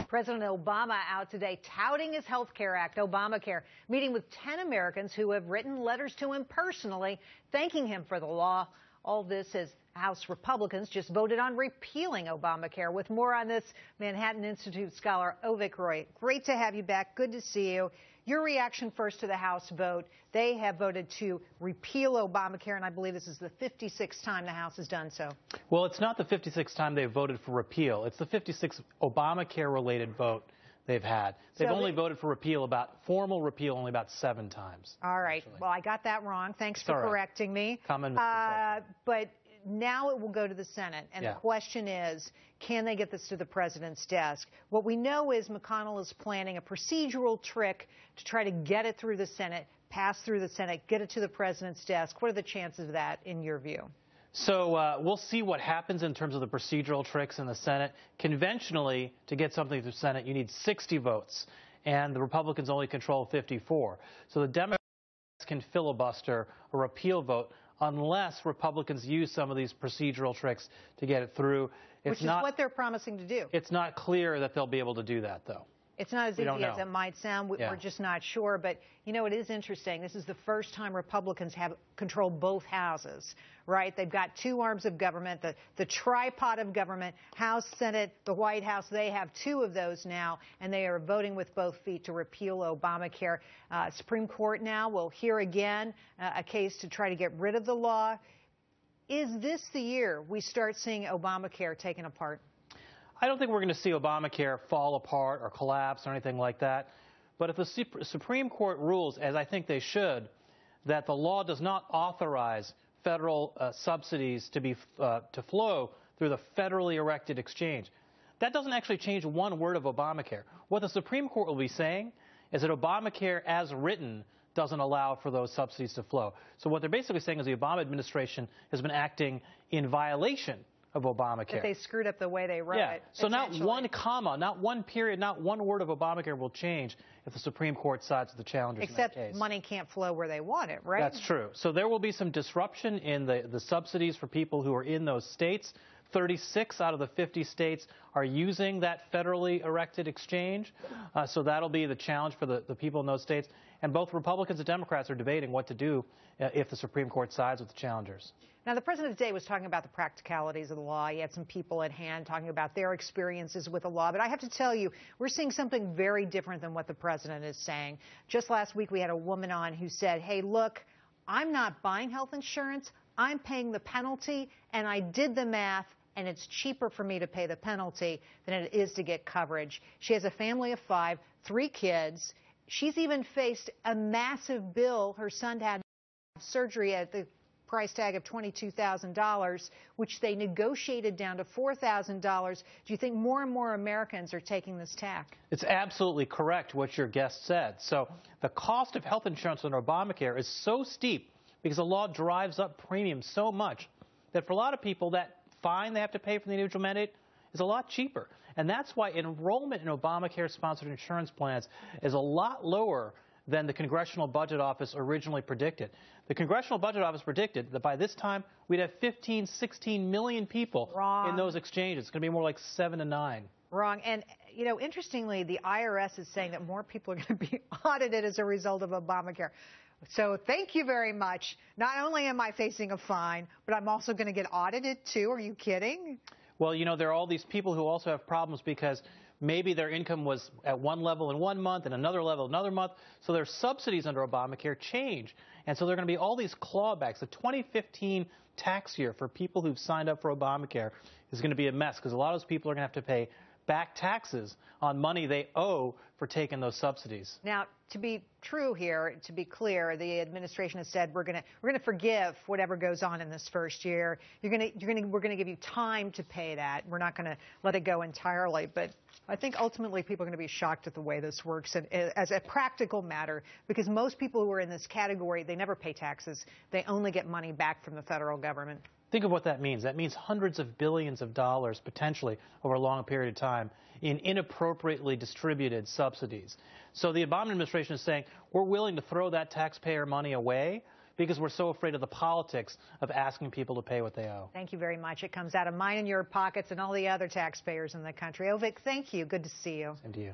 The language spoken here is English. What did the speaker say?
President Obama out today touting his health care act, Obamacare, meeting with 10 Americans who have written letters to him personally, thanking him for the law. All this as House Republicans just voted on repealing Obamacare. With more on this, Manhattan Institute scholar Avik Roy. Great to have you back. Good to see you. Your reaction first to the House vote. They have voted to repeal Obamacare, and I believe this is the 56th time the House has done so. Well, it's not the 56th time they've voted for repeal. It's the 56th Obamacare-related vote they've had. They've only voted for formal repeal only about 7 times. All right. Actually. Well, I got that wrong. Thanks for correcting me. Common misconception. But now it will go to the Senate, and the question is, can they get this to the president's desk? What we know is McConnell is planning a procedural trick to try to get it through the Senate, pass through the Senate, get it to the president's desk. What are the chances of that, in your view? So we'll see what happens in terms of the procedural tricks in the Senate. Conventionally, to get something through the Senate, you need 60 votes, and the Republicans only control 54. So the Democrats can filibuster a repeal vote unless Republicans use some of these procedural tricks to get it through. Which is what they're promising to do. It's not clear that they'll be able to do that, though. It's not as easy as it might sound. We're just not sure. But, you know, it is interesting. This is the first time Republicans have controlled both houses, right? They've got 2 arms of government, the tripod of government, House, Senate, the White House. They have 2 of those now, and they are voting with both feet to repeal Obamacare. Supreme Court now will hear again a case to try to get rid of the law. Is this the year we start seeing Obamacare taken apart? I don't think we're going to see Obamacare fall apart or collapse or anything like that. But if the Supreme Court rules, as I think they should, that the law does not authorize federal subsidies to flow through the federally erected exchange, that doesn't actually change one word of Obamacare. What the Supreme Court will be saying is that Obamacare, as written, doesn't allow for those subsidies to flow. So what they're basically saying is the Obama administration has been acting in violation of Obamacare. That they screwed up the way they wrote it. So not one comma, not one period, not one word of Obamacare will change if the Supreme Court sides with the challengers in that case. Except money can't flow where they want it, right? That's true. So there will be some disruption in the subsidies for people who are in those states. 36 out of the 50 states are using that federally erected exchange. So that'll be the challenge for the people in those states. And both Republicans and Democrats are debating what to do if the Supreme Court sides with the challengers. Now, the president today was talking about the practicalities of the law. He had some people at hand talking about their experiences with the law. But I have to tell you, we're seeing something very different than what the president is saying. Just last week, we had a woman on who said, hey, look, I'm not buying health insurance. I'm paying the penalty, and I did the math, and it's cheaper for me to pay the penalty than it is to get coverage. She has a family of 5, 3 kids. She's even faced a massive bill. Her son had surgery at the price tag of $22,000, which they negotiated down to $4,000. Do you think more and more Americans are taking this tack? It's absolutely correct what your guest said. So the cost of health insurance under Obamacare is so steep because the law drives up premiums so much that for a lot of people, that fine they have to pay for the individual mandate is a lot cheaper. And that's why enrollment in Obamacare-sponsored insurance plans is a lot lower than the Congressional Budget Office originally predicted. The Congressional Budget Office predicted that by this time, we'd have 15, 16 million people in those exchanges. It's going to be more like 7 to 9. Wrong. And, you know, interestingly, the IRS is saying that more people are going to be audited as a result of Obamacare. So thank you very much. Not only am I facing a fine, but I'm also going to get audited, too. Are you kidding? Well, you know, there are all these people who also have problems because maybe their income was at one level in one month and another level another month. So their subsidies under Obamacare change. And so there are going to be all these clawbacks. The 2015 tax year for people who've signed up for Obamacare is going to be a mess because a lot of those people are going to have to pay back taxes on money they owe for taking those subsidies. Now, to be true here, to be clear, the administration has said we're going to forgive whatever goes on in this first year. We're going to give you time to pay that. We're not going to let it go entirely. But I think ultimately people are going to be shocked at the way this works and, as a practical matter, because most people who are in this category, they never pay taxes. They only get money back from the federal government. Think of what that means. That means hundreds of billions of dollars potentially over a long period of time in inappropriately distributed subsidies. So the Obama administration is saying we're willing to throw that taxpayer money away, because we're so afraid of the politics of asking people to pay what they owe. Thank you very much. It comes out of mine and your pockets and all the other taxpayers in the country. Avik, thank you. Good to see you. And to you.